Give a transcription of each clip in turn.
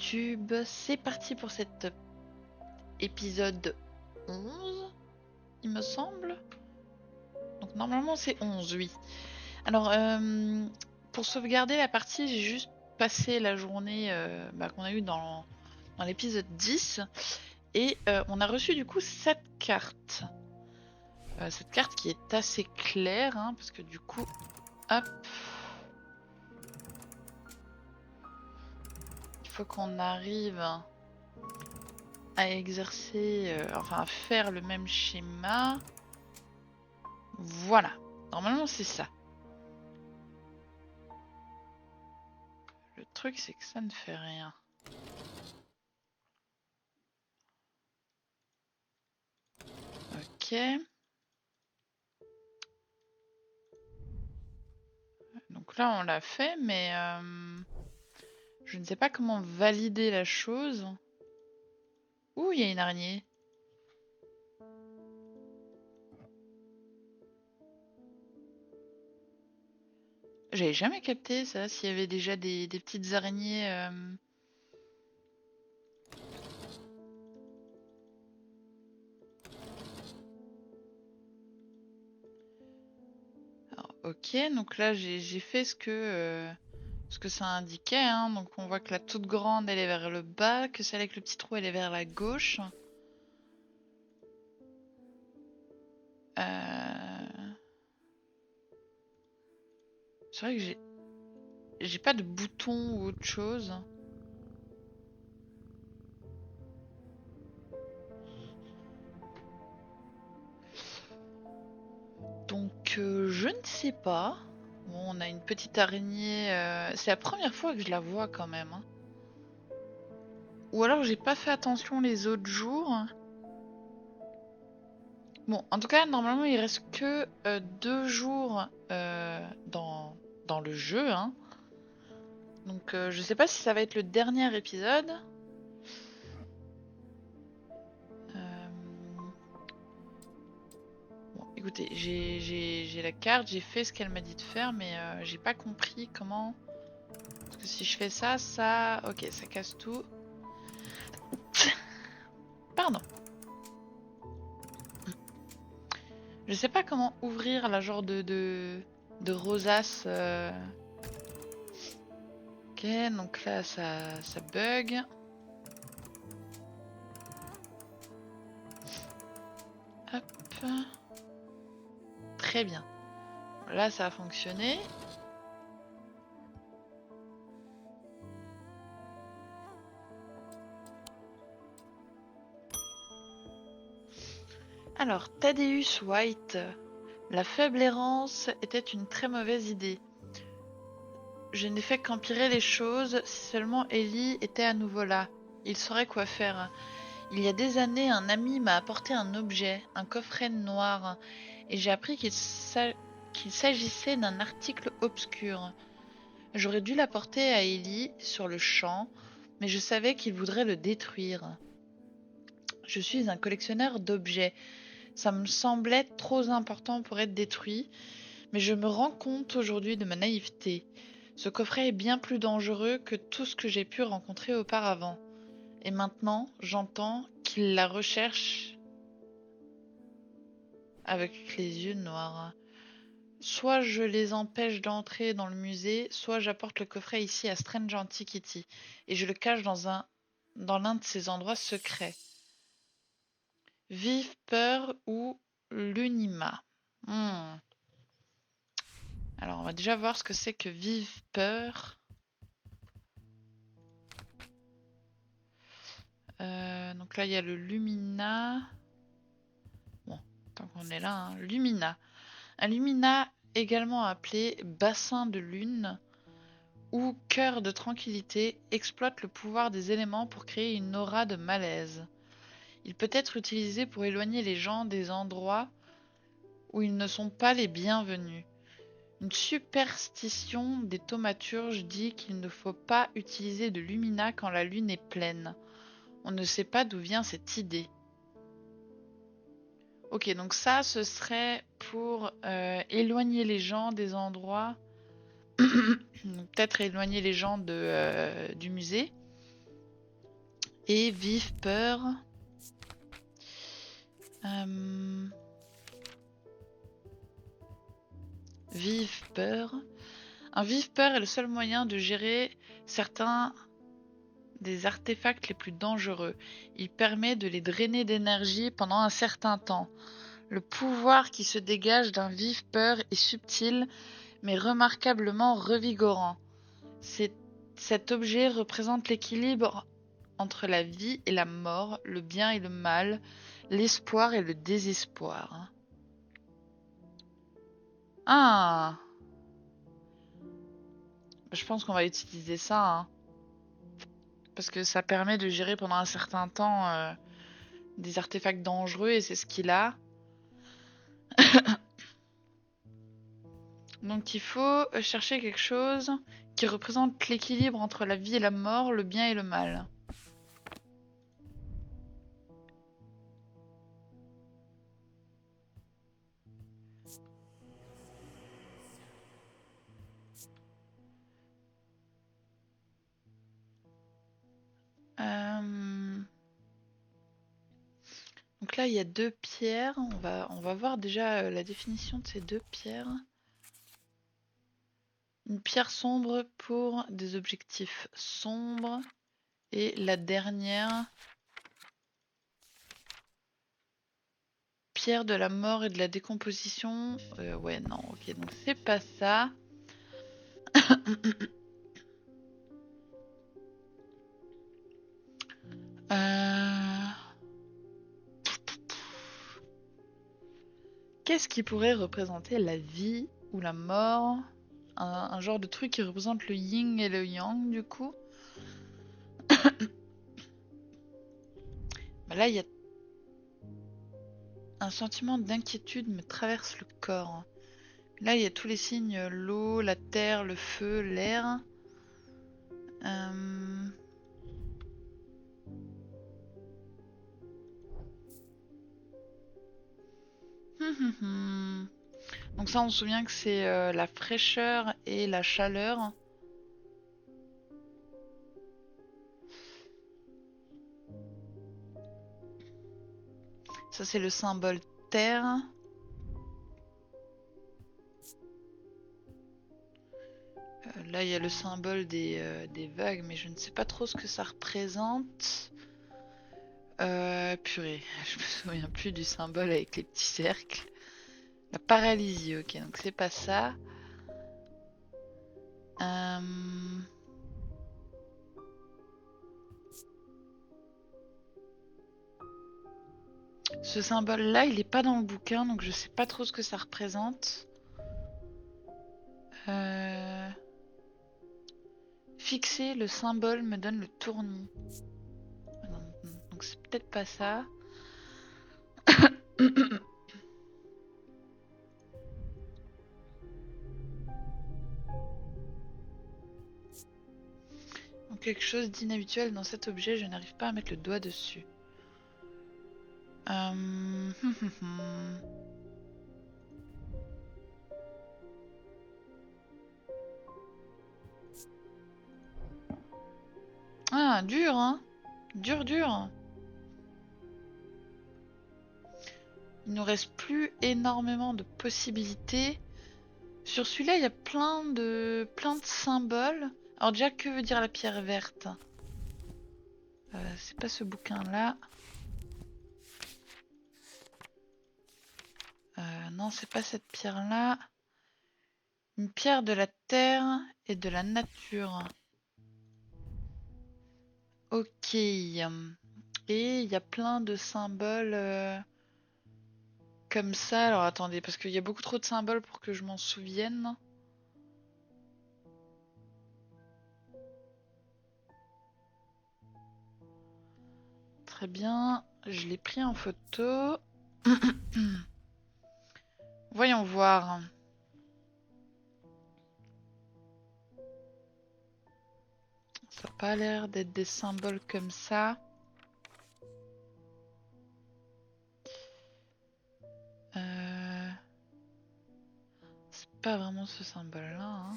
YouTube, c'est parti pour cet épisode 11, il me semble. Donc normalement c'est 11, oui. Alors, pour sauvegarder la partie, j'ai juste passé la journée qu'on a eue dans l'épisode 10. Et on a reçu du coup cette carte. Cette carte qui est assez claire, hein, parce que du coup, hop... Il faut qu'on arrive à exercer, enfin à faire le même schéma. Voilà, normalement c'est ça. Le truc c'est que ça ne fait rien. Ok. Donc là on l'a fait, mais je ne sais pas comment valider la chose. Ouh, il y a une araignée. J'avais jamais capté ça, s'il y avait déjà des petites araignées. Alors, ok, donc là j'ai fait ce que ça indiquait, hein. Donc on voit que la toute grande elle est vers le bas, que celle avec le petit trou elle est vers la gauche. C'est vrai que j'ai pas de bouton ou autre chose. Donc je ne sais pas. Bon, on a une petite araignée. C'est la première fois que je la vois quand même, hein. Ou alors j'ai pas fait attention les autres jours. Bon, en tout cas, normalement il reste que 2 jours dans le jeu, hein. Donc je sais pas si ça va être le dernier épisode. Bon, écoutez, j'ai la carte, j'ai fait ce qu'elle m'a dit de faire, mais j'ai pas compris comment. Parce que si je fais ça, ça... Ok, ça casse tout. Pardon. Je sais pas comment ouvrir la genre de rosace. Ok, donc là, ça bug. Hop. Très bien. Là, ça a fonctionné. Alors, Thaddeus White. La faible errance était une très mauvaise idée. Je n'ai fait qu'empirer les choses. Si seulement Ellie était à nouveau là. Il saurait quoi faire. Il y a des années, un ami m'a apporté un objet, un coffret noir, et j'ai appris qu'il s'agissait d'un article obscur. J'aurais dû l'apporter à Ellie sur le champ, mais je savais qu'il voudrait le détruire. Je suis un collectionneur d'objets. Ça me semblait trop important pour être détruit, mais je me rends compte aujourd'hui de ma naïveté. Ce coffret est bien plus dangereux que tout ce que j'ai pu rencontrer auparavant. Et maintenant, j'entends qu'il la recherche avec les yeux noirs. Soit je les empêche d'entrer dans le musée, soit j'apporte le coffret ici à Strange Antiquity et je le cache dans l'un de ces endroits secrets. Vive peur ou l'unima. Alors on va déjà voir ce que c'est que vive peur. Donc là il y a le Lumina. Bon, tant qu'on est là, hein. Lumina. Un Lumina également appelé bassin de lune ou cœur de tranquillité exploite le pouvoir des éléments pour créer une aura de malaise. Il peut être utilisé pour éloigner les gens des endroits où ils ne sont pas les bienvenus. Une superstition des thaumaturges dit qu'il ne faut pas utiliser de lumina quand la lune est pleine. On ne sait pas d'où vient cette idée. Ok, donc ça, ce serait pour éloigner les gens des endroits, peut-être éloigner les gens du musée. Et vive peur. Vive peur. Un vive peur est le seul moyen de gérer certains des artefacts les plus dangereux. Il permet de les drainer d'énergie pendant un certain temps. Le pouvoir qui se dégage d'un vive peur est subtil, mais remarquablement revigorant. Cet objet représente l'équilibre entre la vie et la mort, le bien et le mal, l'espoir et le désespoir. Ah, je pense qu'on va utiliser ça, hein, parce que ça permet de gérer pendant un certain temps des artefacts dangereux et c'est ce qu'il a. Donc il faut chercher quelque chose qui représente l'équilibre entre la vie et la mort, le bien et le mal. Donc là, il y a 2 pierres. On va voir déjà la définition de ces 2 pierres. Une pierre sombre pour des objectifs sombres. Et la dernière, pierre de la mort et de la décomposition. Ouais, non, ok, donc c'est pas ça. Qu'est-ce qui pourrait représenter la vie ou la mort? Un genre de truc qui représente le yin et le yang, du coup. Bah là, il y a un sentiment d'inquiétude me traverse le corps. Là, il y a tous les signes, l'eau, la terre, le feu, l'air. Donc ça, on se souvient que c'est la fraîcheur et la chaleur. Ça, c'est le symbole terre. Là, il y a le symbole des vagues, mais je ne sais pas trop ce que ça représente. Purée, je me souviens plus du symbole avec les petits cercles. La paralysie, ok, donc c'est pas ça. Ce symbole-là, il est pas dans le bouquin, donc je sais pas trop ce que ça représente. Fixer le symbole me donne le tournis. Donc c'est peut-être pas ça. Donc quelque chose d'inhabituel dans cet objet, je n'arrive pas à mettre le doigt dessus. Ah, dur, hein? Dur, dur. Il nous reste plus énormément de possibilités. Sur celui-là, il y a plein de symboles. Alors déjà, que veut dire la pierre verte? C'est pas ce bouquin-là. Non, c'est pas cette pierre-là. Une pierre de la terre et de la nature. Ok. Et il y a plein de symboles comme ça. Alors attendez, parce qu'il y a beaucoup trop de symboles pour que je m'en souvienne. Très bien, je l'ai pris en photo. Voyons voir. Ça n'a pas l'air d'être des symboles comme ça. C'est pas vraiment ce symbole-là, hein.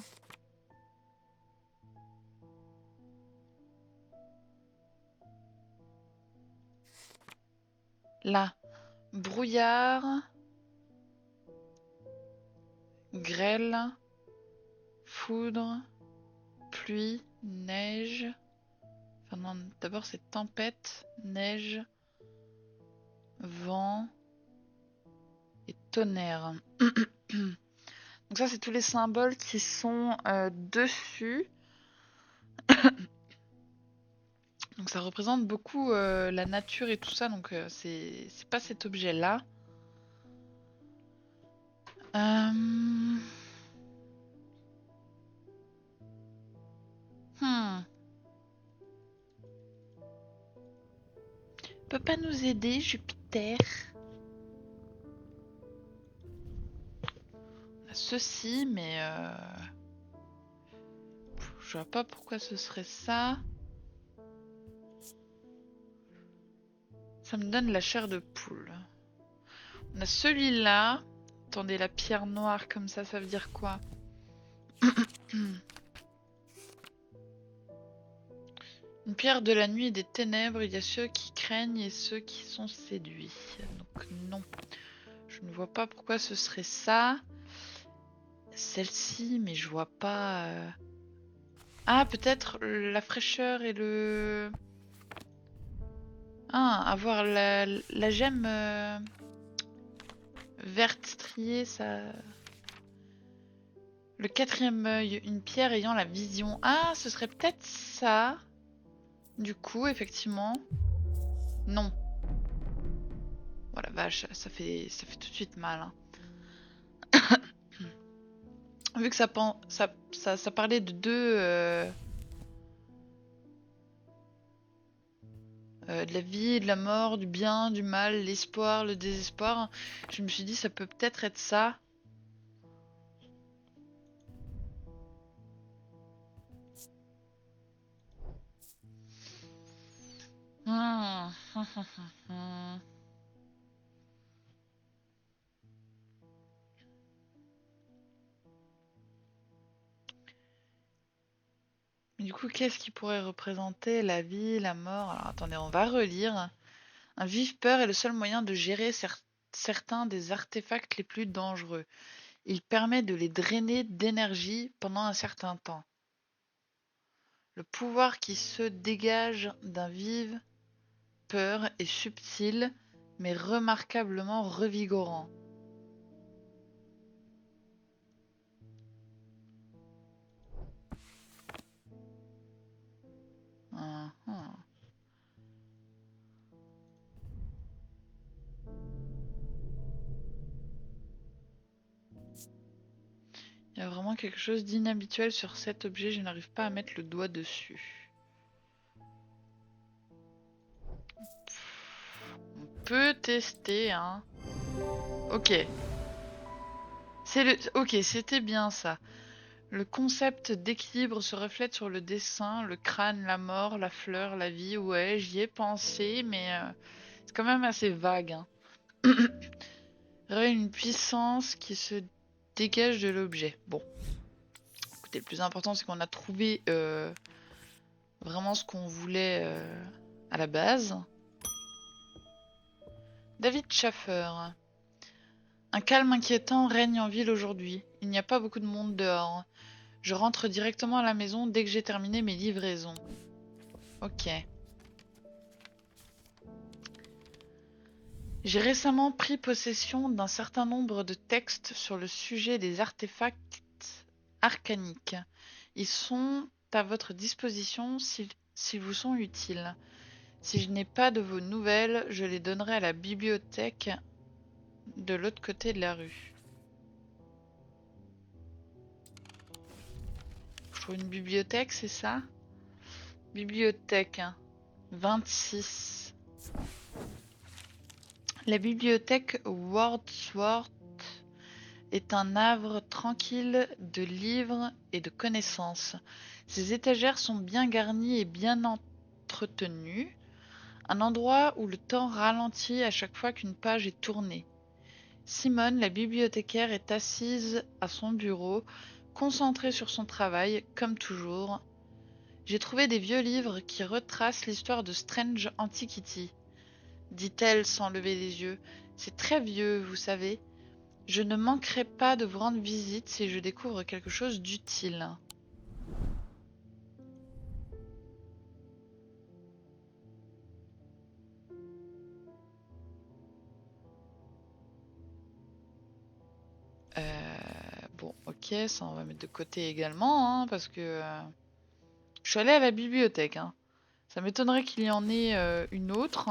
Là, brouillard, grêle, foudre, pluie, neige. Enfin non, d'abord c'est tempête, neige, vent et tonnerre. Donc ça c'est tous les symboles qui sont dessus. Donc ça représente beaucoup la nature et tout ça, donc c'est pas cet objet-là. Peut pas nous aider, Jupiter. On a ceci, mais je vois pas pourquoi ce serait ça. Ça me donne la chair de poule. On a celui-là. Attendez, la pierre noire comme ça veut dire quoi? Une pierre de la nuit et des ténèbres, il y a ceux qui craignent et ceux qui sont séduits. Donc non. Je ne vois pas pourquoi ce serait ça. Celle-ci, mais je vois pas... Ah, peut-être la fraîcheur et le... Ah, avoir la gemme verte striée, ça... Le quatrième œil, une pierre ayant la vision. Ah, ce serait peut-être ça. Du coup, effectivement. Non. Oh la vache, ça fait tout de suite mal. Hein. Vu que ça parlait de deux... de la vie, de la mort, du bien, du mal, l'espoir, le désespoir. Je me suis dit, ça peut peut-être être ça. Du coup, qu'est-ce qui pourrait représenter la vie, la mort? Alors attendez, on va relire. Un vif-peur est le seul moyen de gérer certains des artefacts les plus dangereux. Il permet de les drainer d'énergie pendant un certain temps. Le pouvoir qui se dégage d'un vive-peur est subtil, mais remarquablement revigorant. Il y a vraiment quelque chose d'inhabituel sur cet objet, je n'arrive pas à mettre le doigt dessus. On peut tester, hein. Ok. Ok, c'était bien ça. Le concept d'équilibre se reflète sur le dessin, le crâne, la mort, la fleur, la vie. Ouais, j'y ai pensé, mais c'est quand même assez vague. Hein. Révèle une puissance qui se dégage de l'objet. Bon. Écoutez, le plus important, c'est qu'on a trouvé vraiment ce qu'on voulait à la base. David Schaffer. Un calme inquiétant règne en ville aujourd'hui. Il n'y a pas beaucoup de monde dehors. Je rentre directement à la maison dès que j'ai terminé mes livraisons. Ok. J'ai récemment pris possession d'un certain nombre de textes sur le sujet des artefacts arcaniques. Ils sont à votre disposition s'ils vous sont utiles. Si je n'ai pas de vos nouvelles, je les donnerai à la bibliothèque de l'autre côté de la rue. Je trouve une bibliothèque, c'est ça? Bibliothèque. 26. La bibliothèque Wordsworth est un havre tranquille de livres et de connaissances. Ses étagères sont bien garnies et bien entretenues, un endroit où le temps ralentit à chaque fois qu'une page est tournée. Simone, la bibliothécaire, est assise à son bureau, concentrée sur son travail, comme toujours. J'ai trouvé des vieux livres qui retracent l'histoire de Strange Antiquity. dit-elle sans lever les yeux. C'est très vieux, vous savez. Je ne manquerai pas de vous rendre visite si je découvre quelque chose d'utile. Bon, ok, ça on va mettre de côté également, hein, parce que je suis allée à la bibliothèque. Hein. Ça m'étonnerait qu'il y en ait une autre.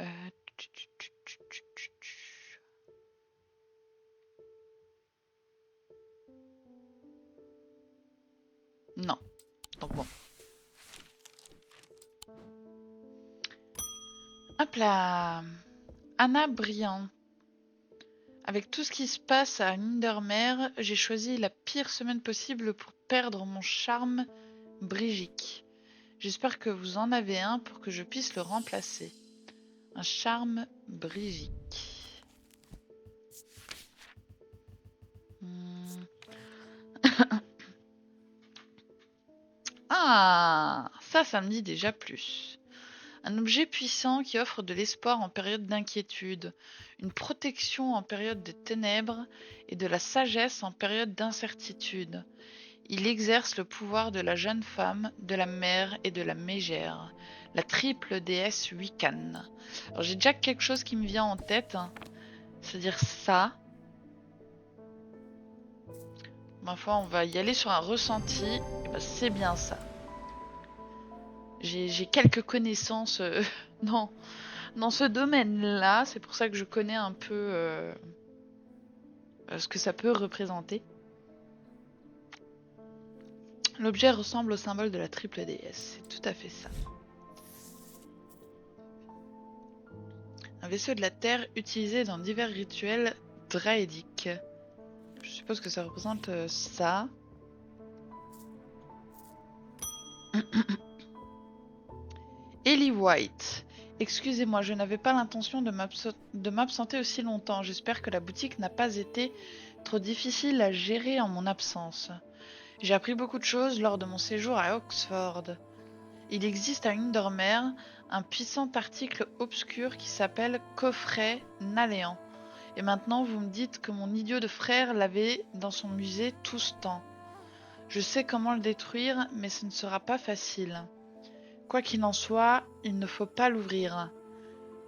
Euh, Non. Donc bon. Hop là. Anna Briand. Avec tout ce qui se passe à Windermere, j'ai choisi la pire semaine possible pour perdre mon charme brigique. J'espère que vous en avez un pour que je puisse le remplacer. Un charme brigique. Ah, ça me dit déjà plus. Un objet puissant qui offre de l'espoir en période d'inquiétude, une protection en période de ténèbres et de la sagesse en période d'incertitude. Il exerce le pouvoir de la jeune femme, de la mère et de la mégère, la triple déesse Wiccan. Alors j'ai déjà quelque chose qui me vient en tête, hein. C'est-à-dire ça. Ma foi, on va y aller sur un ressenti. Et ben, c'est bien ça. J'ai quelques connaissances dans, dans ce domaine-là. C'est pour ça que je connais un peu ce que ça peut représenter. L'objet ressemble au symbole de la triple déesse. C'est tout à fait ça. Un vaisseau de la Terre utilisé dans divers rituels draédiques. Je suppose que ça représente ça. Ellie White. Excusez-moi, je n'avais pas l'intention de m'absenter aussi longtemps. J'espère que la boutique n'a pas été trop difficile à gérer en mon absence. J'ai appris beaucoup de choses lors de mon séjour à Oxford. Il existe à Windermere un puissant article obscur qui s'appelle Coffret Naléant. Et maintenant vous me dites que mon idiot de frère l'avait dans son musée tout ce temps. Je sais comment le détruire, mais ce ne sera pas facile. Quoi qu'il en soit, il ne faut pas l'ouvrir.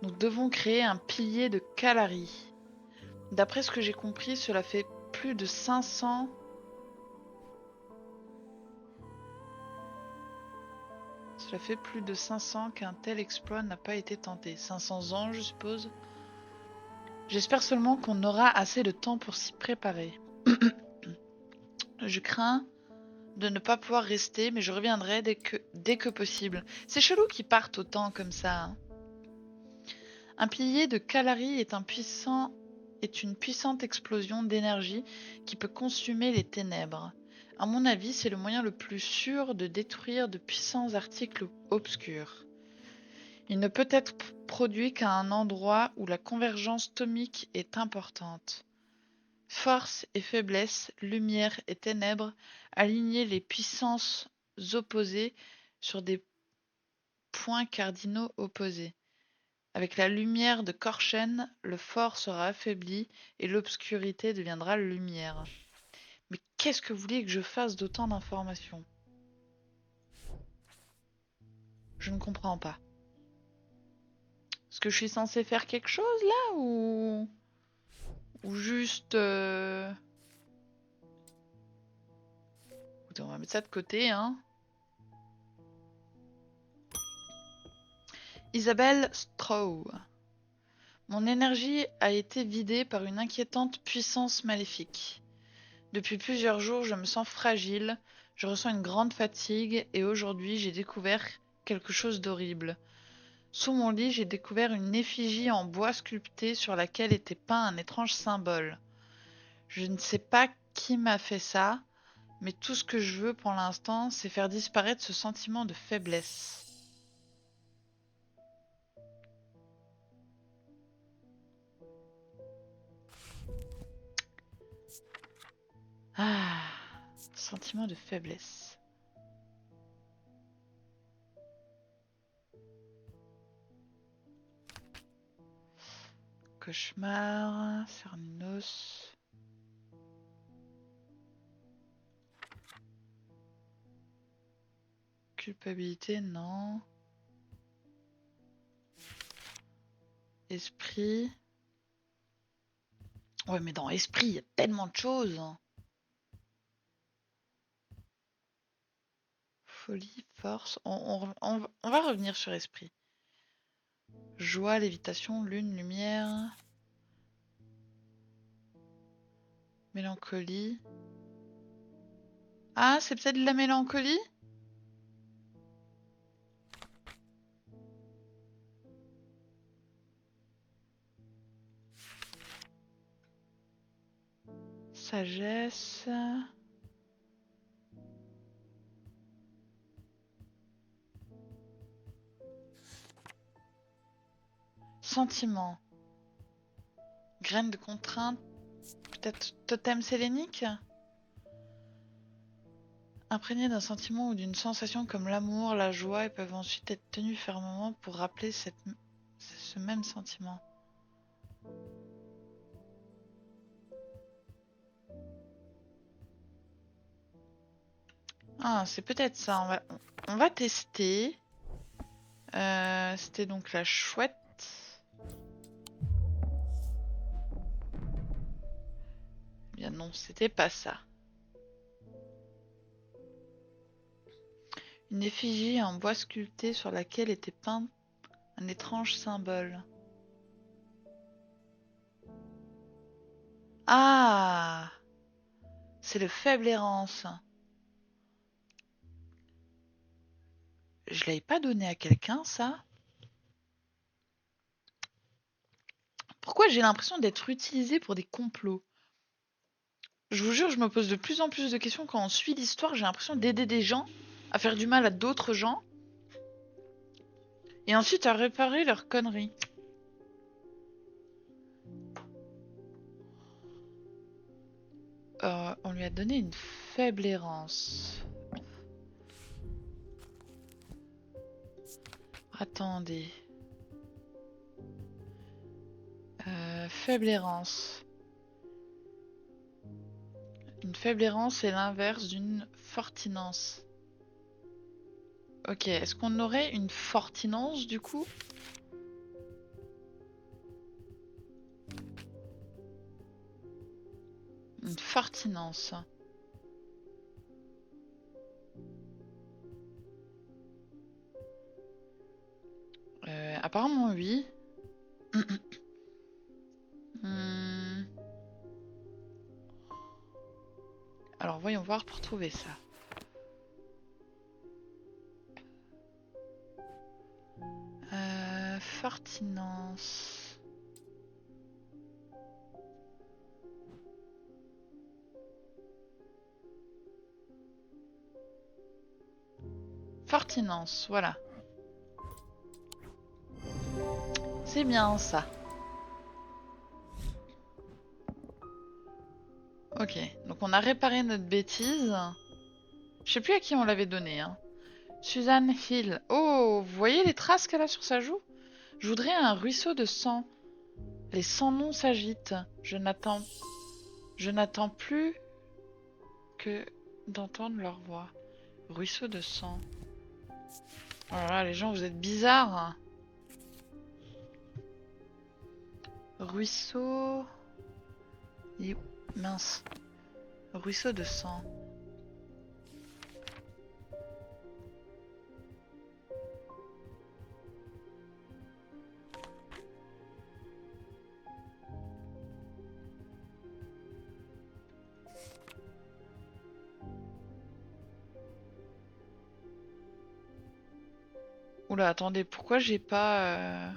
Nous devons créer un pilier de Kalari. D'après ce que j'ai compris, cela fait plus de 500... Cela fait plus de 500 qu'un tel exploit n'a pas été tenté. 500 ans, je suppose. J'espère seulement qu'on aura assez de temps pour s'y préparer. Je crains de ne pas pouvoir rester, mais je reviendrai dès que possible. C'est chelou qu'ils partent autant comme ça. Hein. Un pilier de Kalari est une puissante explosion d'énergie qui peut consumer les ténèbres. À mon avis, c'est le moyen le plus sûr de détruire de puissants articles obscurs. Il ne peut être produit qu'à un endroit où la convergence tomique est importante. Force et faiblesse, lumière et ténèbres, aligner les puissances opposées sur des points cardinaux opposés. Avec la lumière de Korchen, le fort sera affaibli et l'obscurité deviendra lumière. Mais qu'est-ce que vous voulez que je fasse d'autant d'informations? Je ne comprends pas. Est-ce que je suis censée faire quelque chose là ou juste... Écoutez, on va mettre ça de côté, hein. Isabelle Stroh. Mon énergie a été vidée par une inquiétante puissance maléfique. Depuis plusieurs jours, je me sens fragile, je ressens une grande fatigue et aujourd'hui j'ai découvert quelque chose d'horrible. Sous mon lit, j'ai découvert une effigie en bois sculpté sur laquelle était peint un étrange symbole. Je ne sais pas qui m'a fait ça, mais tout ce que je veux pour l'instant, c'est faire disparaître ce sentiment de faiblesse. Ah, sentiment de faiblesse. Cauchemar, Cernunos. Culpabilité, non. Esprit. Ouais, mais dans esprit, il y a tellement de choses. Folie, force. On va revenir sur esprit. Joie, lévitation, lune, lumière. Mélancolie. Ah, c'est peut-être de la mélancolie? Sagesse. Sentiment. Graine de contrainte. Peut-être totem sélénique? Imprégnés d'un sentiment ou d'une sensation comme l'amour, la joie, et peuvent ensuite être tenus fermement pour rappeler ce même sentiment. Ah, c'est peut-être ça. On va tester. C'était donc la chouette. Eh bien non, c'était pas ça. Une effigie en bois sculpté sur laquelle était peint un étrange symbole. Ah! C'est le faible errance. Je l'avais pas donné à quelqu'un, ça? Pourquoi j'ai l'impression d'être utilisé pour des complots? Je vous jure, je me pose de plus en plus de questions quand on suit l'histoire. J'ai l'impression d'aider des gens à faire du mal à d'autres gens et ensuite à réparer leurs conneries. On lui a donné une faible errance. Attendez. Faible errance. Une faible errance est l'inverse d'une fortinance. Ok, est-ce qu'on aurait une fortinance du coup? Une fortinance. Apparemment oui. Hmm. Alors voyons voir pour trouver ça. Fortinance. Fortinance, voilà. C'est bien ça. Ok, donc on a réparé notre bêtise. Je sais plus à qui on l'avait donné. Hein. Suzanne Hill. Oh, vous voyez les traces qu'elle a sur sa joue? Je voudrais un ruisseau de sang. Les 100 noms s'agitent. Je n'attends plus que d'entendre leur voix. Ruisseau de sang. Oh là là, les gens, vous êtes bizarres. Ruisseau... Mince. Ruisseau de sang. Oula, attendez, pourquoi j'ai pas...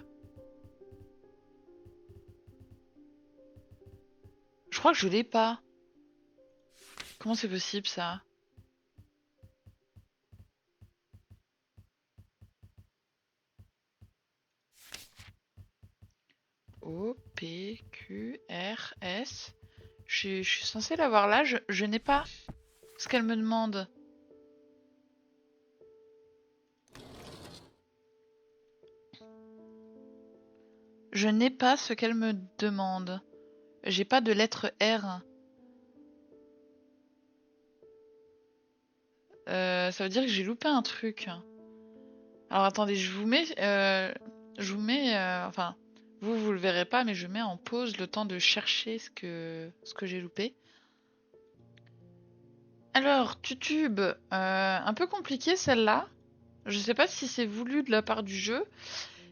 Je crois que je l'ai pas. Comment c'est possible ça? O, P, Q, R, S. Je suis censée l'avoir là, je n'ai pas ce qu'elle me demande. Je n'ai pas ce qu'elle me demande. J'ai pas de lettre R. Ça veut dire que j'ai loupé un truc. Alors attendez, je vous mets... enfin, vous le verrez pas, mais je mets en pause le temps de chercher ce que j'ai loupé. Alors, Tutube, un peu compliqué celle-là. Je sais pas si c'est voulu de la part du jeu,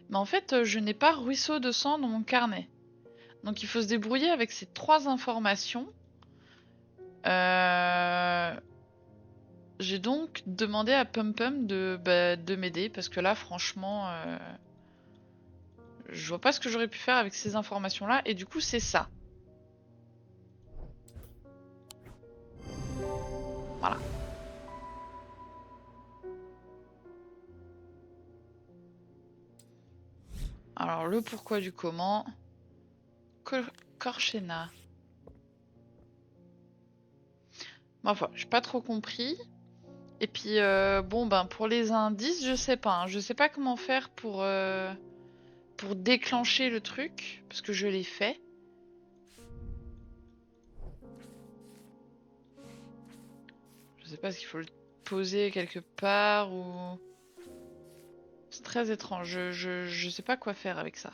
mais en fait, je n'ai pas ruisseau de sang dans mon carnet. Donc il faut se débrouiller avec ces 3 informations. J'ai donc demandé à Pum Pum de m'aider, parce que là, franchement, je vois pas ce que j'aurais pu faire avec ces informations-là, et du coup, c'est ça. Voilà. Alors, le pourquoi du comment. Korchena. Bon, enfin, j'ai pas trop compris. Et puis, bon, ben, pour les indices, je sais pas. Hein. Je sais pas comment faire pour déclencher le truc, parce que je l'ai fait. Je sais pas s'il faut le poser quelque part ou... C'est très étrange, je sais pas quoi faire avec ça.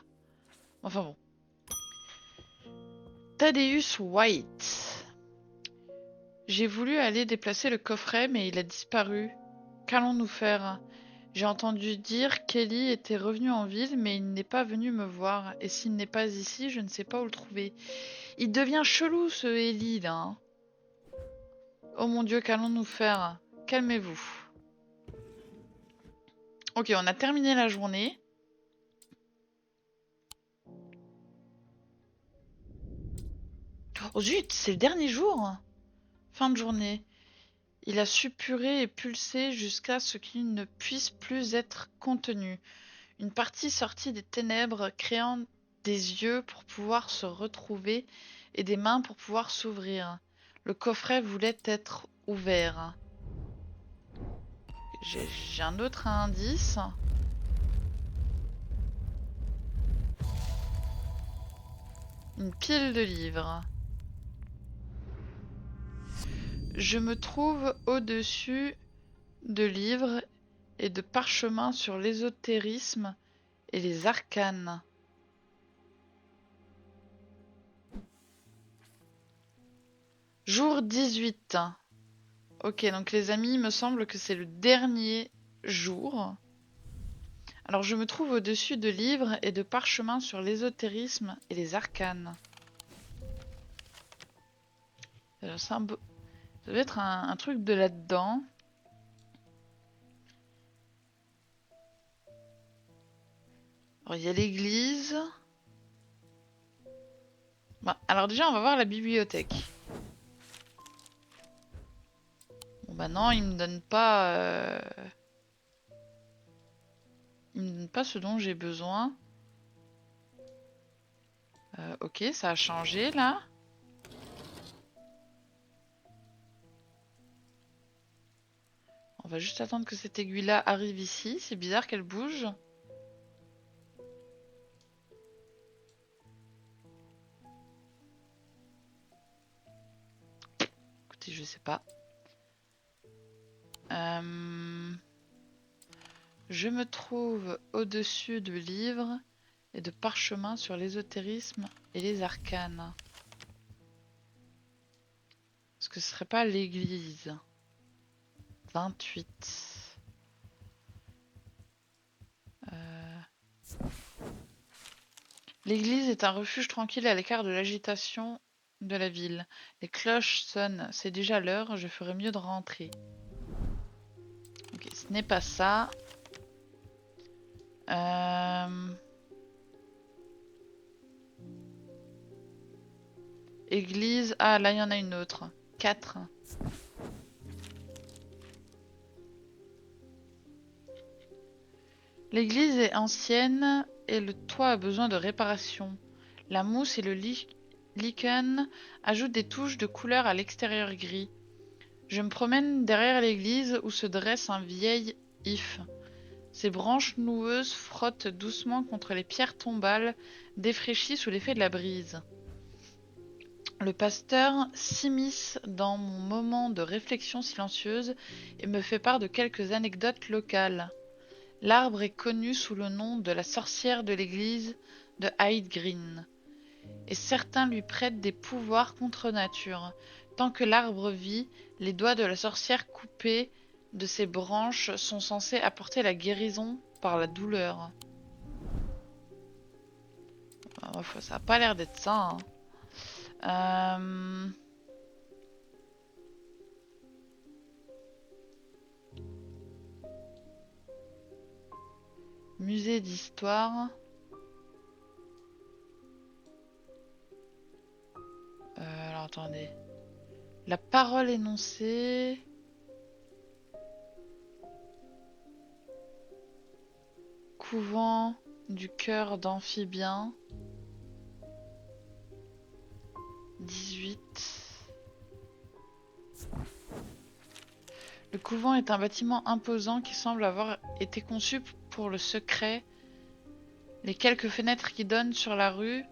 Enfin bon. Thaddeus White. J'ai voulu aller déplacer le coffret, mais il a disparu. Qu'allons-nous faire? J'ai entendu dire qu'Ellie était revenu en ville, mais il n'est pas venu me voir. Et s'il n'est pas ici, je ne sais pas où le trouver. Il devient chelou, ce Ellie, là. Hein. Oh mon Dieu, qu'allons-nous faire? Calmez-vous. Ok, on a terminé la journée. Oh zut, c'est le dernier jour. Fin de journée. Il a suppuré et pulsé jusqu'à ce qu'il ne puisse plus être contenu. Une partie sortit des ténèbres, créant des yeux pour pouvoir se retrouver et des mains pour pouvoir s'ouvrir. Le coffret voulait être ouvert. J'ai un autre indice. Une pile de livres. Je me trouve au-dessus de livres et de parchemins sur l'ésotérisme et les arcanes. Jour 18. Ok, donc les amis, il me semble que c'est le dernier jour. Alors je me trouve au-dessus de livres et de parchemins sur l'ésotérisme et les arcanes. Ça doit être un truc de là-dedans. Alors il y a l'église. Bon, alors déjà on va voir la bibliothèque. Bon bah non, il me donne pas... Il me donne pas ce dont j'ai besoin. Ok, ça a changé là. On va juste attendre que cette aiguille-là arrive ici. C'est bizarre qu'elle bouge. Écoutez, je sais pas. Je me trouve au-dessus de livres et de parchemins sur l'ésotérisme et les arcanes. Est-ce que ce serait pas l'église? 28. L'église est un refuge tranquille à l'écart de l'agitation de la ville. Les cloches sonnent, c'est déjà l'heure, je ferais mieux de rentrer. Ok, ce n'est pas ça. Église, ah là il y en a une autre. 4. L'église est ancienne et le toit a besoin de réparation. La mousse et le lichen ajoutent des touches de couleur à l'extérieur gris. Je me promène derrière l'église où se dresse un vieil if. Ses branches noueuses frottent doucement contre les pierres tombales, défraîchies sous l'effet de la brise. Le pasteur s'immisce dans mon moment de réflexion silencieuse et me fait part de quelques anecdotes locales. L'arbre est connu sous le nom de la sorcière de l'église de Hyde Green, et certains lui prêtent des pouvoirs contre nature. Tant que l'arbre vit, les doigts de la sorcière coupés de ses branches sont censés apporter la guérison par la douleur. Ça n'a pas l'air d'être ça, hein. Musée d'histoire. Alors attendez. La parole énoncée. Couvent du cœur d'amphibien. 18. Le couvent est un bâtiment imposant qui semble avoir été conçu pour le secret. Les quelques fenêtres qui donnent sur la rue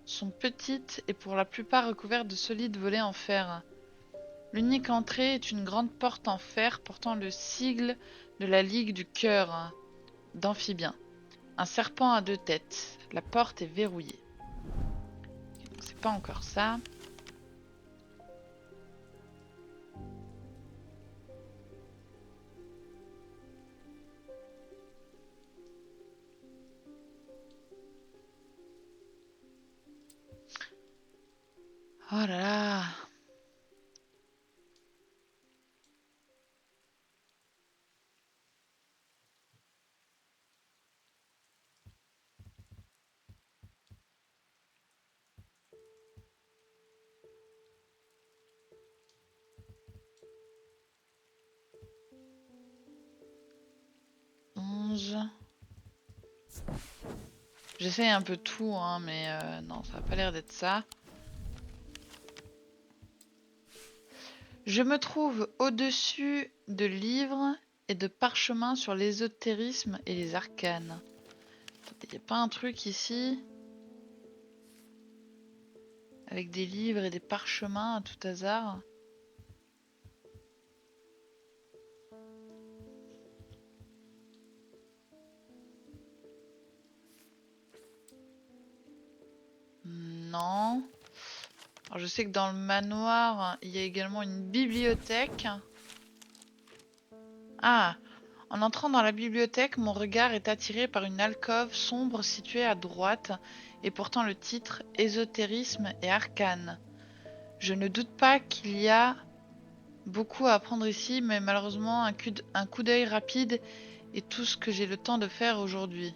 sont petites et pour la plupart recouvertes de solides volets en fer. L'unique entrée est une grande porte en fer portant le sigle de la Ligue du Cœur d'Amphibien. Un serpent à 2 têtes. La porte est verrouillée. C'est pas encore ça. Oh là là. J'essaye un peu tout, hein, mais non, ça n'a pas l'air d'être ça. Je me trouve au-dessus de livres et de parchemins sur l'ésotérisme et les arcanes. Il n'y a pas un truc ici avec des livres et des parchemins à tout hasard? Non. Alors, je sais que dans le manoir, il y a également une bibliothèque. Ah, en entrant dans la bibliothèque, mon regard est attiré par une alcôve sombre située à droite et portant le titre Ésotérisme et arcane. Je ne doute pas qu'il y a beaucoup à apprendre ici, mais malheureusement un coup d'œil rapide est tout ce que j'ai le temps de faire aujourd'hui.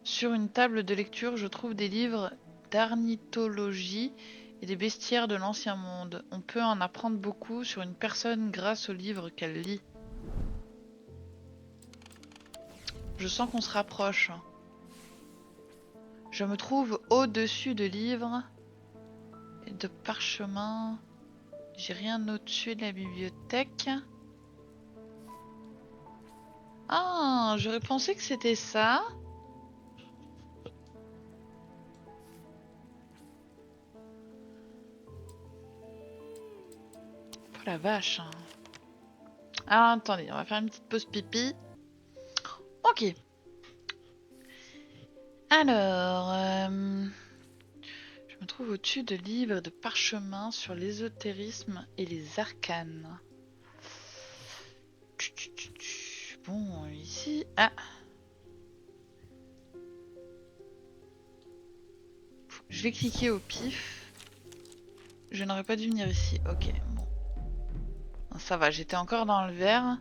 Sur une table de lecture, je trouve des livres d'ornithologie et des bestiaires de l'ancien monde. On peut en apprendre beaucoup sur une personne grâce aux livres qu'elle lit. Je sens qu'on se rapproche. Je me trouve au-dessus de livres et de parchemins. J'ai rien au-dessus de la bibliothèque. Ah, j'aurais pensé que c'était ça. Oh la vache. Ah, attendez, on va faire une petite pause pipi. Ok. Alors, je me trouve au-dessus de livres et de parchemins sur l'ésotérisme et les arcanes. Bon, ici... Ah. Je vais cliquer au pif. Je n'aurais pas dû venir ici. Ok, bon. Ça va, j'étais encore dans le vert.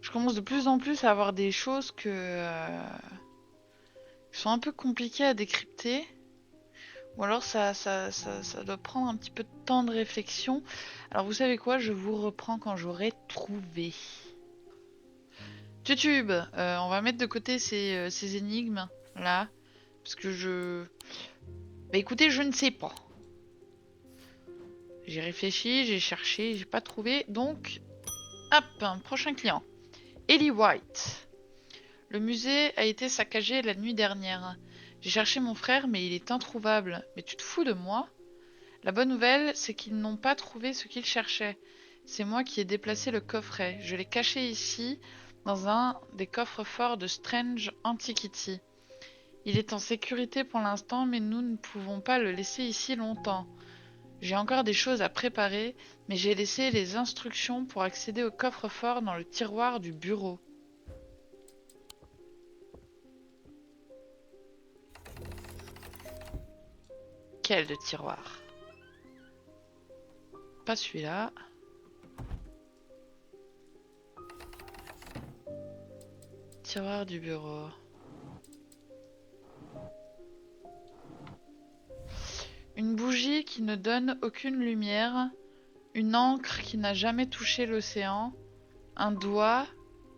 Je commence de plus en plus à avoir des choses qui sont un peu compliquées à décrypter. Ou alors ça doit prendre un petit peu de temps de réflexion. Alors vous savez quoi, je vous reprends quand j'aurai trouvé. YouTube, on va mettre de côté ces énigmes là. Parce que Bah écoutez, je ne sais pas. J'ai réfléchi, j'ai cherché, j'ai pas trouvé. Donc, hop, un prochain client. Ellie White. Le musée a été saccagé la nuit dernière. J'ai cherché mon frère, mais il est introuvable. Mais tu te fous de moi? La bonne nouvelle, c'est qu'ils n'ont pas trouvé ce qu'ils cherchaient. C'est moi qui ai déplacé le coffret. Je l'ai caché ici, dans un des coffres-forts de Strange Antiquity. Il est en sécurité pour l'instant, mais nous ne pouvons pas le laisser ici longtemps. J'ai encore des choses à préparer, mais j'ai laissé les instructions pour accéder au coffre-fort dans le tiroir du bureau. Quel de tiroir? Pas celui-là. Tiroir du bureau. Une bougie qui ne donne aucune lumière. Une encre qui n'a jamais touché l'océan. Un doigt,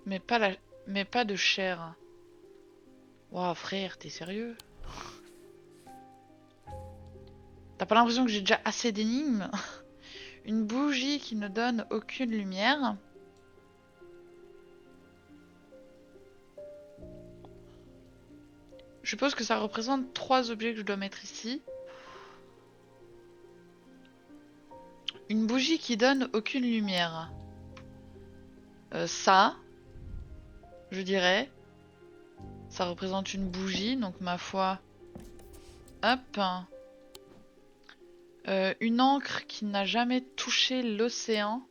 mais pas de chair. Waouh, frère, t'es sérieux? T'as pas l'impression que j'ai déjà assez d'énigmes? Une bougie qui ne donne aucune lumière. Je suppose que ça représente 3 objets que je dois mettre ici. Une bougie qui donne aucune lumière. Ça, je dirais. Ça représente une bougie, donc ma foi. Hop. Une encre qui n'a jamais touché l'océan.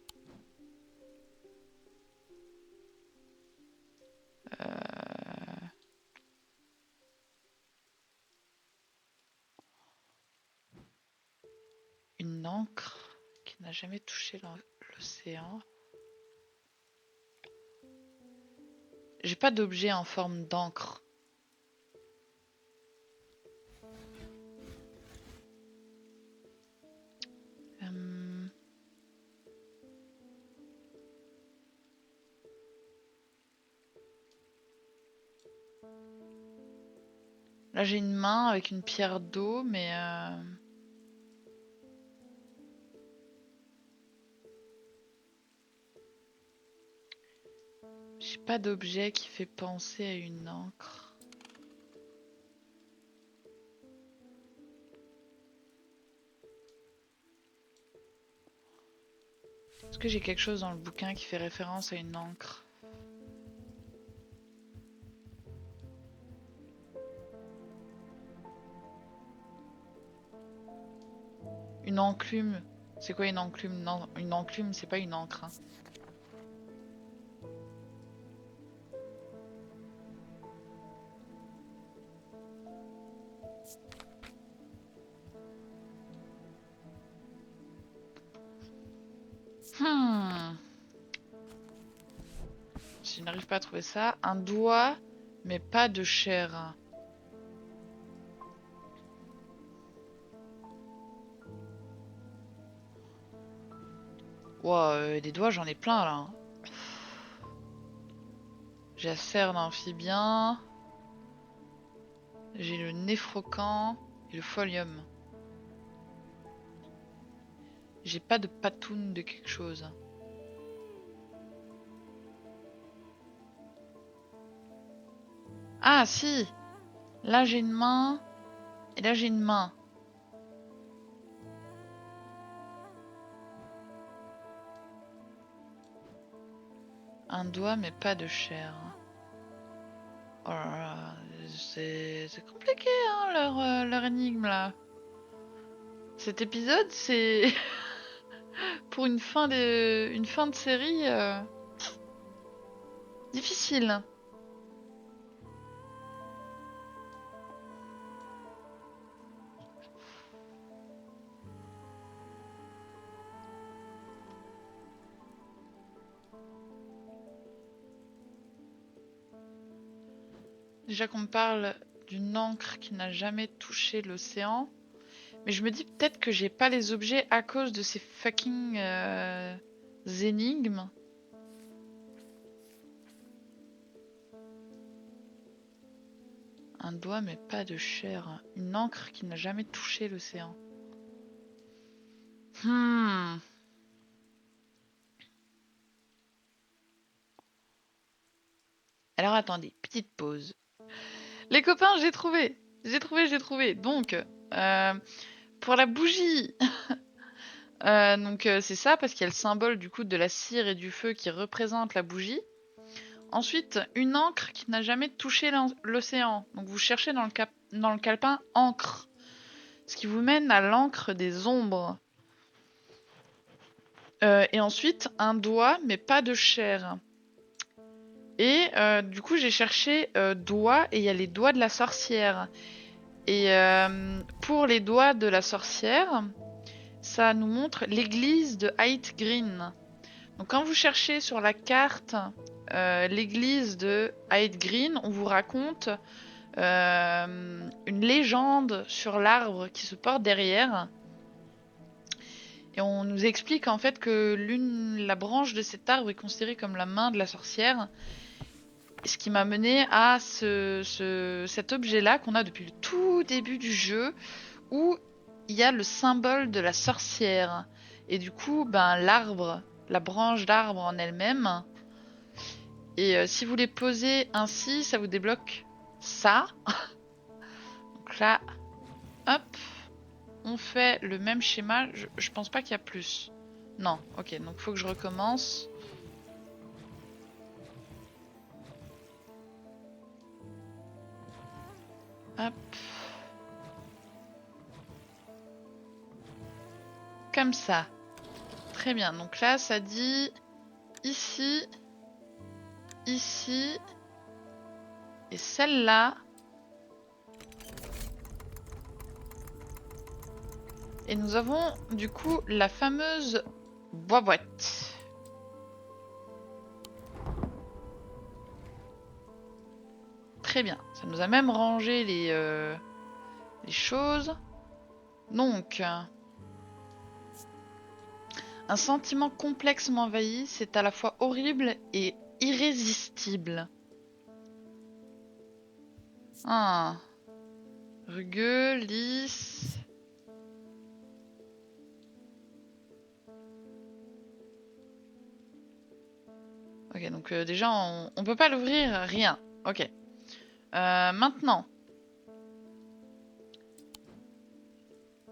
Une encre qui n'a jamais touché l'océan. J'ai pas d'objet en forme d'encre. Là j'ai une main avec une pierre d'eau, mais j'ai pas d'objet qui fait penser à une encre. Est-ce que j'ai quelque chose dans le bouquin qui fait référence à une encre? Une enclume. C'est quoi une enclume? Non, une enclume, c'est pas une encre. Hein. Je n'arrive pas à trouver ça. Un doigt, mais pas de chair. Wow, des doigts, j'en ai plein là. Hein. J'ai la serre d'amphibien. J'ai le néphrocan et le folium. J'ai pas de patoune de quelque chose. Ah si! Là j'ai une main. Et là j'ai une main. Un doigt mais pas de chair. Oh là là, c'est compliqué hein, leur énigme là. Cet épisode c'est pour une fin de série difficile. Déjà qu'on me parle d'une encre qui n'a jamais touché l'océan. Mais je me dis peut-être que j'ai pas les objets à cause de ces fucking énigmes. Un doigt mais pas de chair. Une encre qui n'a jamais touché l'océan. Alors attendez, petite pause. Les copains, j'ai trouvé. J'ai trouvé. Donc, pour la bougie, c'est ça parce qu'il y a le symbole du coup de la cire et du feu qui représente la bougie. Ensuite, une encre qui n'a jamais touché l'océan. Donc vous cherchez dans le calepin encre. Ce qui vous mène à l'encre des ombres. Et ensuite, un doigt, mais pas de chair. Et du coup, j'ai cherché doigts, et il y a les doigts de la sorcière. Et pour les doigts de la sorcière, ça nous montre l'église de Hyde Green. Donc quand vous cherchez sur la carte l'église de Hyde Green, on vous raconte une légende sur l'arbre qui se porte derrière. Et on nous explique en fait que la branche de cet arbre est considérée comme la main de la sorcière. Ce qui m'a mené à cet objet-là qu'on a depuis le tout début du jeu, où il y a le symbole de la sorcière. Et du coup, l'arbre, la branche d'arbre en elle-même. Et si vous les posez ainsi, ça vous débloque ça. Donc là, hop, on fait le même schéma. Je pense pas qu'il y a plus. Non, ok, donc faut que je recommence. Hop. Comme ça. Très bien, donc là ça dit ici, ici, et celle-là. Et nous avons du coup la fameuse boîte. Très bien, ça nous a même rangé les choses. Donc, un sentiment complexe m'envahit, c'est à la fois horrible et irrésistible. Ah. Rugueux, lisse. Ok, donc déjà, on peut pas l'ouvrir, rien. Ok. Maintenant.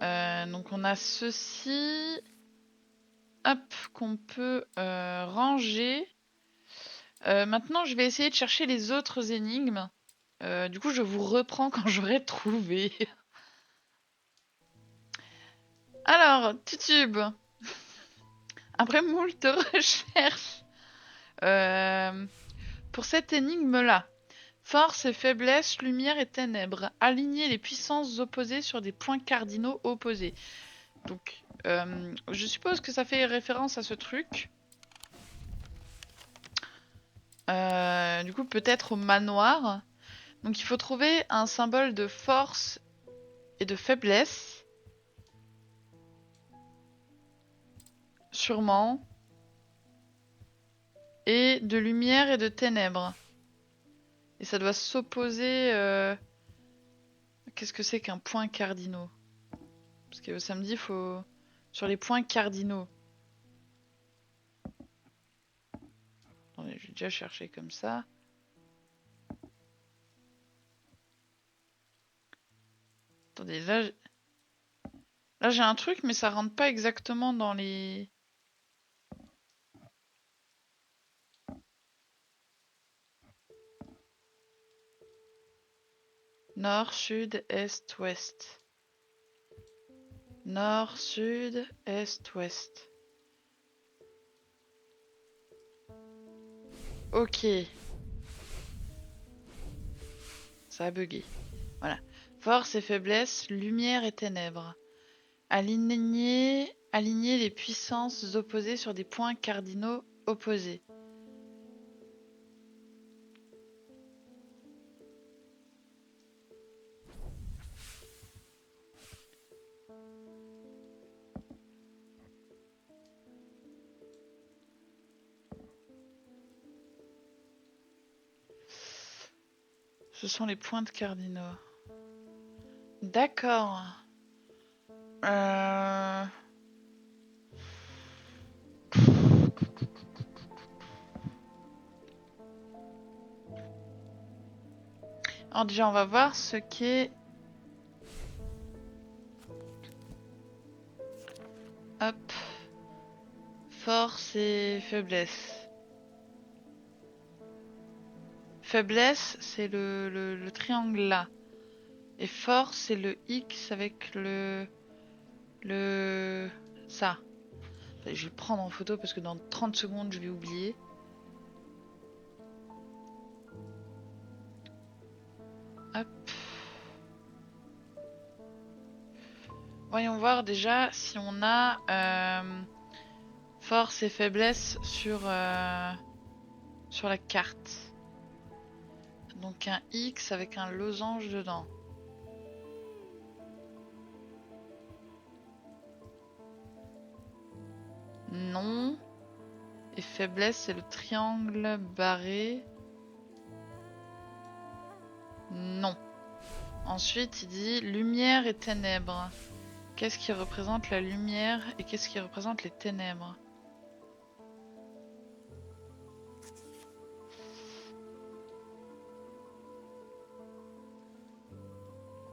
Donc on a ceci. Hop, qu'on peut ranger. Maintenant, je vais essayer de chercher les autres énigmes. Du coup, je vous reprends quand j'aurai trouvé. Alors, Titube. Après moult recherches. Pour cette énigme-là. Force et faiblesse, lumière et ténèbres. Aligner les puissances opposées sur des points cardinaux opposés. Donc, je suppose que ça fait référence à ce truc. Du coup, peut-être au manoir. Donc, il faut trouver un symbole de force et de faiblesse. Sûrement. Et de lumière et de ténèbres. Et ça doit s'opposer... Qu'est-ce que c'est qu'un point cardinaux? Parce que ça me dit, faut... Sur les points cardinaux. Attendez, j'ai déjà cherché comme ça. Attendez, là j'ai un truc, mais ça rentre pas exactement dans les... Nord, sud, est, ouest. Nord, sud, est, ouest. Ok. Ça a bugué. Voilà. Force et faiblesse, lumière et ténèbres. Aligner les puissances opposées sur des points cardinaux opposés. Ce sont les points de cardinaux. D'accord. Euh... Alors déjà, on va voir ce qu'est... Hop. Force et faiblesse. Faiblesse, c'est le triangle là. Et force, c'est le X avec ça. Je vais le prendre en photo parce que dans 30 secondes, je vais oublier. Hop. Voyons voir déjà si on a force et faiblesse sur la carte. Donc un X avec un losange dedans. Non. Et faiblesse, c'est le triangle barré. Non. Ensuite, il dit lumière et ténèbres. Qu'est-ce qui représente la lumière et qu'est-ce qui représente les ténèbres?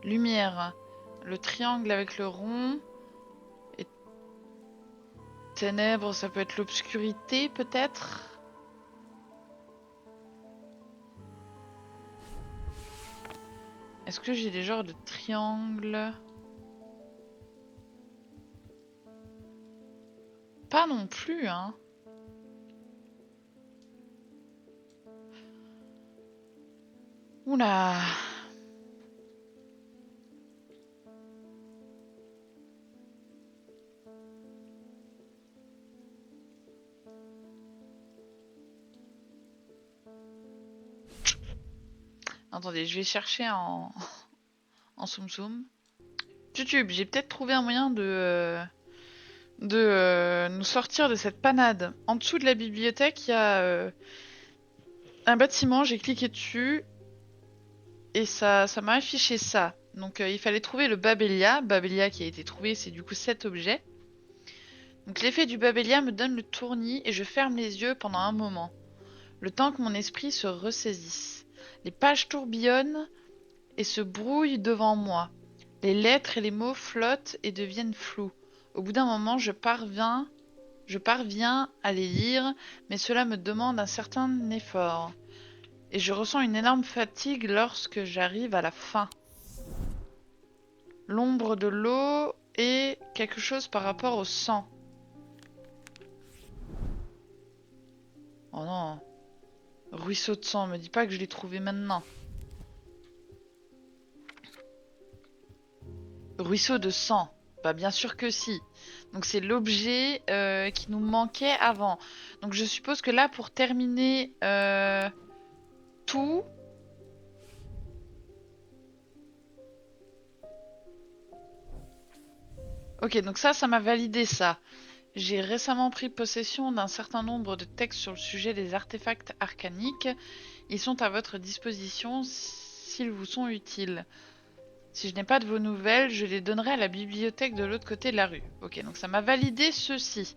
Lumière, le triangle avec le rond. Et ténèbres, ça peut être l'obscurité peut-être? Est-ce que j'ai des genres de triangles? Pas non plus, hein. Oula. Attendez, je vais chercher en Tsum Tsum. YouTube, j'ai peut-être trouvé un moyen de nous sortir de cette panade. En dessous de la bibliothèque, il y a un bâtiment, j'ai cliqué dessus et ça m'a affiché ça. Donc il fallait trouver le Babelia. Babelia qui a été trouvé, c'est du coup cet objet. Donc l'effet du Babelia me donne le tournis et je ferme les yeux pendant un moment. Le temps que mon esprit se ressaisisse. Les pages tourbillonnent et se brouillent devant moi. Les lettres et les mots flottent et deviennent flous. Au bout d'un moment, je parviens à les lire, mais cela me demande un certain effort. Et je ressens une énorme fatigue lorsque j'arrive à la fin. L'ombre de l'eau et quelque chose par rapport au sang. Oh non. Ruisseau de sang, me dis pas que je l'ai trouvé maintenant. Ruisseau de sang. Bah bien sûr que si. Donc c'est l'objet qui nous manquait avant. Donc je suppose que là, pour terminer tout... Ok, donc ça m'a validé ça. J'ai récemment pris possession d'un certain nombre de textes sur le sujet des artefacts arcaniques. Ils sont à votre disposition s'ils vous sont utiles. Si je n'ai pas de vos nouvelles, je les donnerai à la bibliothèque de l'autre côté de la rue. Ok, donc ça m'a validé ceci.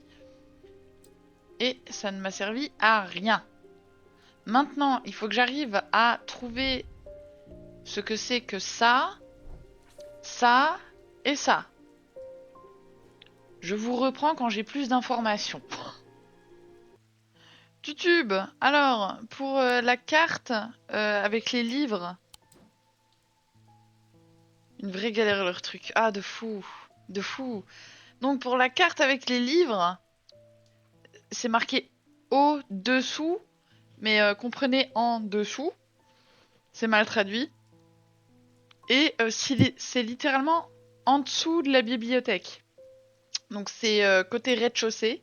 Et ça ne m'a servi à rien. Maintenant, il faut que j'arrive à trouver ce que c'est que ça et ça. Je vous reprends quand j'ai plus d'informations. YouTube, alors, pour la carte avec les livres, une vraie galère leur truc. Ah, de fou, de fou. Donc pour la carte avec les livres, c'est marqué au-dessous, mais comprenez en dessous. C'est mal traduit. Et c'est littéralement en dessous de la bibliothèque. Donc c'est côté rez-de-chaussée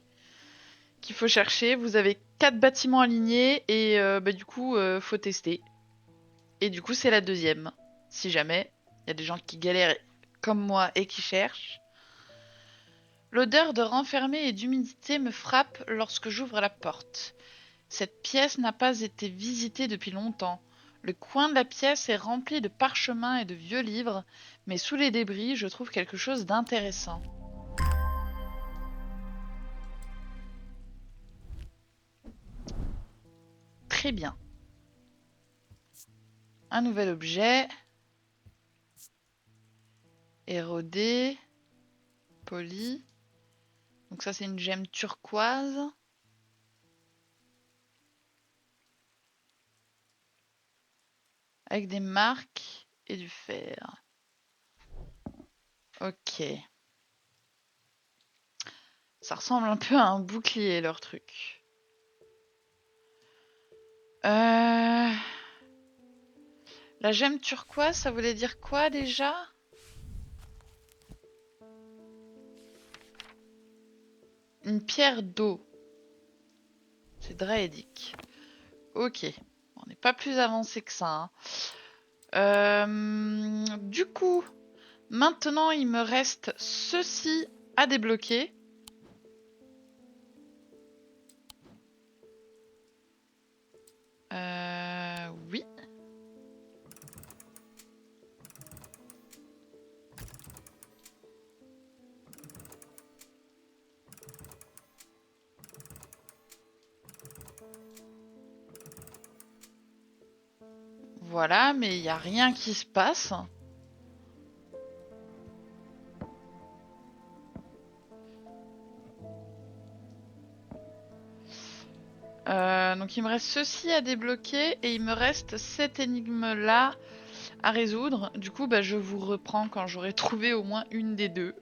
qu'il faut chercher. Vous avez 4 bâtiments alignés et du coup, faut tester. Et du coup, c'est la deuxième. Si jamais il y a des gens qui galèrent comme moi et qui cherchent. L'odeur de renfermé et d'humidité me frappe lorsque j'ouvre la porte. Cette pièce n'a pas été visitée depuis longtemps. Le coin de la pièce est rempli de parchemins et de vieux livres, mais sous les débris, je trouve quelque chose d'intéressant. Très bien. Un nouvel objet. Érodé. Poli. Donc ça, c'est une gemme turquoise. Avec des marques et du fer. Ok. Ça ressemble un peu à un bouclier, leur truc. La gemme turquoise, ça voulait dire quoi déjà? Une pierre d'eau. C'est draédique. Ok. On n'est pas plus avancé que ça. Du coup, maintenant il me reste ceci à débloquer. Oui. Voilà, mais il n'y a rien qui se passe. Donc il me reste ceci à débloquer et il me reste cette énigme-là à résoudre. Du coup, bah, je vous reprends quand j'aurai trouvé au moins une des deux.